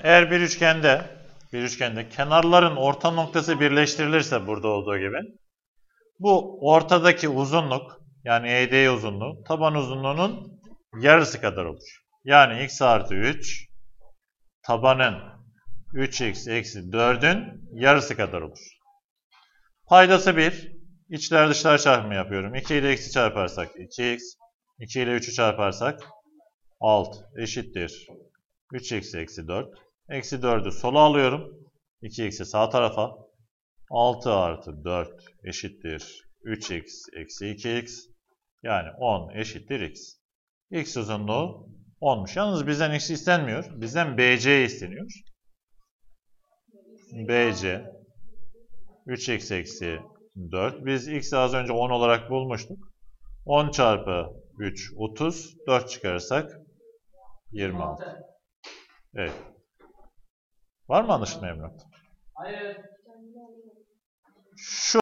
Eğer bir üçgende kenarların orta noktası birleştirilirse burada olduğu gibi bu ortadaki uzunluk yani ED uzunluğu taban uzunluğunun yarısı kadar olur. Yani x artı 3 tabanın 3x eksi 4'ün yarısı kadar olur. Paydası 1. İçler dışlar çarpımı yapıyorum. 2 ile x'i çarparsak 2x. 2 ile 3'ü çarparsak 6 eşittir. 3x eksi 4. Eksi 4'ü sola alıyorum. 2x'i sağ tarafa. 6 artı 4 eşittir. 3x eksi 2x. Yani 10 eşittir x. X uzunluğu 10'muş. Yalnız bizden x istenmiyor. Bizden BC isteniyor. BC 3x eksi 4. Biz x'i az önce 10 olarak bulmuştuk. 10 çarpı 3 30. 4 çıkarırsak 26. Evet. Var mı anlaşılmayan bir nokta? Hayır. Şu